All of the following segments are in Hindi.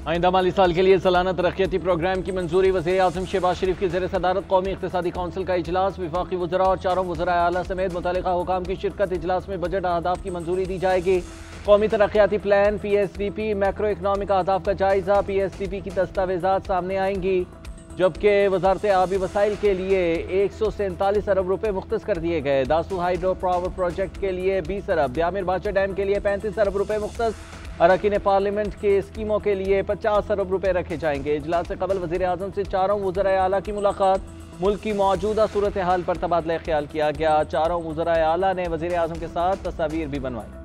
आइंदा माली साल के लिए सालाना तरक्याती प्रोग्राम की मंजूरी। वज़ीर आज़म शहबाज शरीफ की ज़ेर सदारत कौमी इक़्तिसादी कौंसिल का इजलास। वफाकी वज़रा और चारों वज़रा आला समेत मुतल्लिका हुकाम की शिरकत। इजलास में बजट अहदाफ की मंजूरी दी जाएगी। कौमी तरक्याती प्लान PSDP मैक्रो इकनॉमिक अहदाफ का जायजा। PSDP की दस्तावेजात सामने आएंगी। जबकि वजारत आबी वसाइल के लिए 147 अरब रुपये मुख्तस कर दिए गए। दासू हाइड्रो पावर प्रोजेक्ट के लिए 20 अरब, ब्यामिर बाचा डैम के लिए 35 अरब रुपये मुख्तस। अरकान पार्लियामेंट के स्कीमों के लिए 50 अरब रुपये रखे जाएंगे। इजलास से कबल वज़ीर आज़म से चारों वज़राए आला की मुलाकात। मुल्क की मौजूदा सूरत हाल पर तबादला ख्याल किया गया। चारों वज़राए आला ने वज़ीर आज़म के साथ तस्वीर भी बनवाई।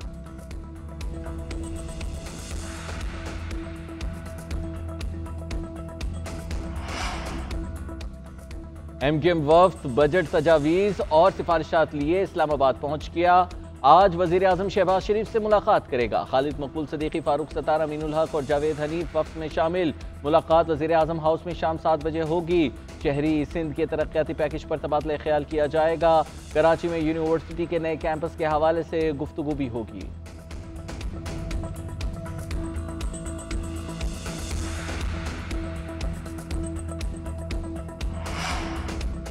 MQM वफ्द बजट तजावीज़ और सिफारिशात लिए इस्लामाबाद पहुंच गया। आज वज़ीर आज़म शहबाज शरीफ से मुलाकात करेगा। खालिद मकबूल सदीकी, फारूक सत्तार, अमीनुल हक और जावेद हनीफ वफ्द में शामिल। मुलाकात वज़ीर आज़म हाउस में शाम 7 बजे होगी। शहरी सिंध के तरक्याती पैकेज पर तबादला ख्याल किया जाएगा। कराची में यूनिवर्सिटी के नए कैंपस के हवाले से गुफ्तगू भी होगी।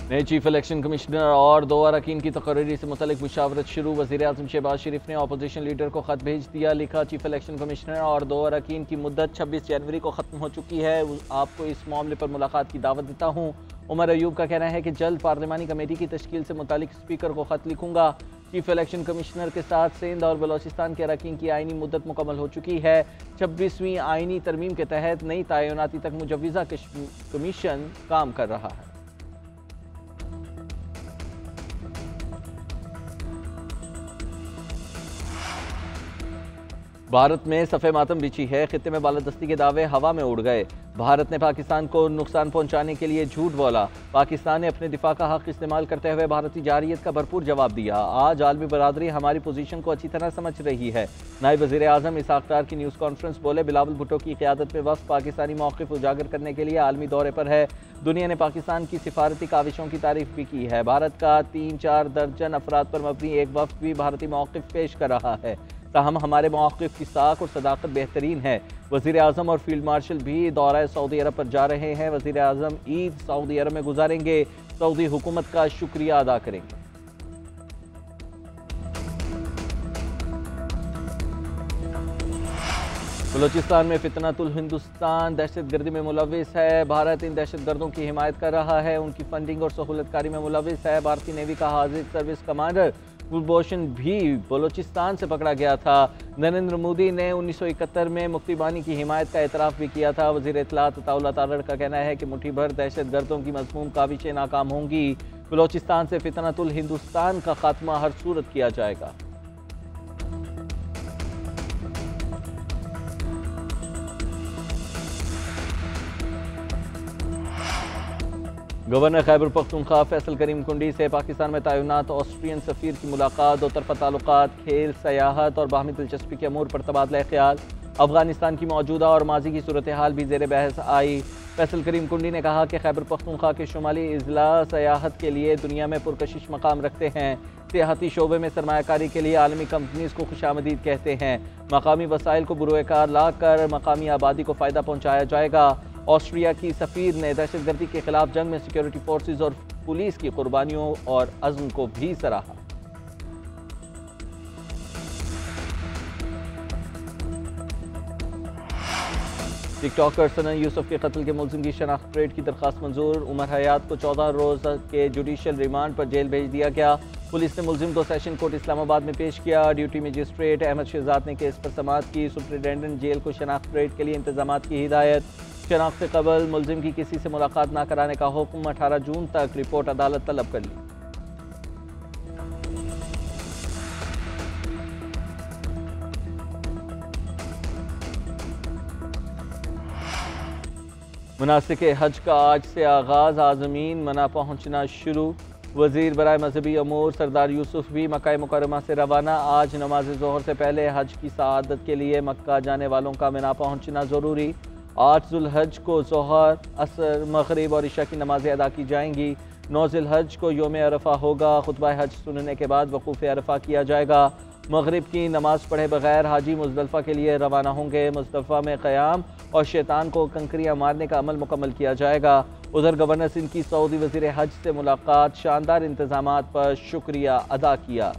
नए चीफ इलेक्शन कमिश्नर और 2 अरकान की तकर्री से मुतल्लिक मुशावरत शुरू। वज़ीर आज़म शहबाज शरीफ ने अपोजिशन लीडर को खत भेज दिया। लिखा, चीफ इलेक्शन कमिश्नर और 2 अरकान की मुद्दत 26 जनवरी को ख़त्म हो चुकी है। आपको इस मामले पर मुलाकात की दावत देता हूँ। उमर अयूब का कहना है कि जल्द पार्लिमानी कमेटी की तश्कील से मुतालिक स्पीकर को खत लिखूंगा। चीफ इलेक्शन कमिश्नर के साथ सिंध और बलोचिस्तान के अरकान की आइनी मुद्दत मुकम्मल हो चुकी है। 26वीं आइनी तरमीम के तहत नई तयनाती तक मुजव्वज़ा कमीशन काम कर रहा है। भारत में सफ़े मातम बिछी है। खित्ते में बालादस्ती के दावे हवा में उड़ गए। भारत ने पाकिस्तान को नुकसान पहुंचाने के लिए झूठ बोला। पाकिस्तान ने अपने दिफा का हक इस्तेमाल करते हुए भारतीय जारियत का भरपूर जवाब दिया। आज आलमी बरादरी हमारी पोजीशन को अच्छी तरह समझ रही है। नायब वज़ीर आज़म इसहाक़ डार की न्यूज़ कॉन्फ्रेंस बोले, बिलावल भुट्टो की क़यादत में वफ़द पाकिस्तानी मौक़िफ़ उजागर करने के लिए आलमी दौरे पर है। दुनिया ने पाकिस्तान की सिफारती काविशों की तारीफ भी की है। भारत का 3-4 दर्जन अफराद पर मबनी एक वफ़द भी भारतीय मौक़िफ़ पेश कर रहा है। ताहम हमारे मौक़िफ़ की साख और सदाकत बेहतरीन है। वज़ीर आज़म और फील्ड मार्शल भी दौरा सऊदी अरब पर जा रहे हैं। वज़ीर आज़म ईद सऊदी अरब में गुजारेंगे। सऊदी हुकूमत का शुक्रिया अदा करेंगे। बलोचिस्तान में फितनतुल हिंदुस्तान दहशतगर्दी में मुलविस है। भारत इन दहशतगर्दों की हिमायत कर रहा है। उनकी फंडिंग और सहूलतकारी में मुलविस है। भारतीय नेवी का हाजिर सर्विस कमांडर कुलभूषण भी बलोचिस्तान से पकड़ा गया था। नरेंद्र मोदी ने 1971 में मुक्तिबानी की हिमायत का एतराफ़ भी किया था। वज़ीर इत्तलात अताउल्लाह तारड़ का कहना है कि मुट्ठी भर दहशतगर्दों की मज़मूम काविशें नाकाम होंगी। बलोचिस्तान से फितनतुल हिंदुस्तान का खात्मा हर सूरत किया जाएगा। गवर्नर खैबर पख्तूनख्वा फैसल करीम कुंडी से पाकिस्तान में तैनात ऑस्ट्रियन सफ़ीर की मुलाकात। दो तरफ़ा ताल्लुकात, खेल, सयाहत और बाहमी दिलचस्पी के अमूर पर तबादला ख्याल। अफगानिस्तान की मौजूदा और माजी की सूरत हाल भी ज़ेर बहस आई। फैसल करीम कुंडी ने कहा कि खैबर पख्तूनख्वा के शुमाली अजला सयाहत के लिए दुनिया में पुरकशिश मकाम रखते हैं। सियाहती शोबे में सरमायाकारी के लिए आलमी कंपनीज़ को खुशामदीद कहते हैं। मकामी वसाइल को बुरोकार ला कर मकामी आबादी को फ़ायदा पहुँचाया जाएगा। ऑस्ट्रिया की सफ़ीर ने दहशतगर्दी के खिलाफ जंग में सिक्योरिटी फोर्सेज और पुलिस की कुर्बानियों और अज़्म को भी सराहा। टिकटॉकर सनन यूसुफ के कत्ल के मुलजिम की शनाख्त परेड की दरख्वास्त मंजूर। उमर हयात को 14 रोज़ के जुडिशल रिमांड पर जेल भेज दिया गया। पुलिस ने मुलजिम को सेशन कोर्ट इस्लामाबाद में पेश किया। ड्यूटी मजिस्ट्रेट अहमद शहजाद ने केस पर समाअत की। सुप्रिटेंडेंट जेल को शनाख्त परेड के लिए इंतजाम की हिदायत। शनाख्त से कबल मुलजिम की किसी से मुलाकात न कराने का हुक्म। 18 जून तक रिपोर्ट अदालत तलब कर ली। मुनासिक हज का आज से आगाज़। आज़मीन मना पहुँचना शुरू। वज़ीर बराए मजहबी अमूर सरदार यूसुफ भी मक्का मुकर्रमा से रवाना। आज नमाज ज़ोहर से पहले हज की सआदत के लिए मक्का जाने वालों का मिना पहुँचना ज़रूरी। 8 ज़ुल्हज को ज़ोहर, असर, मगरिब और इशा की नमाज़ें अदा की जाएंगी। 9 ज़िलहज को योम अरफा होगा। खुतबा हज सुनने के बाद वक़ूफ़ अरफा किया जाएगा। मगरिब की नमाज़ पढ़े बगैर हाजी मुज़दलिफ़ा के लिए रवाना होंगे। मुज़दलिफ़ा में क़याम और शैतान को कंकरियां मारने का अमल मुकम्मल किया जाएगा। उधर गवर्नर सिंध की सऊदी वज़ीर हज से मुलाकात, शानदार इंतजामात पर शुक्रिया अदा किया।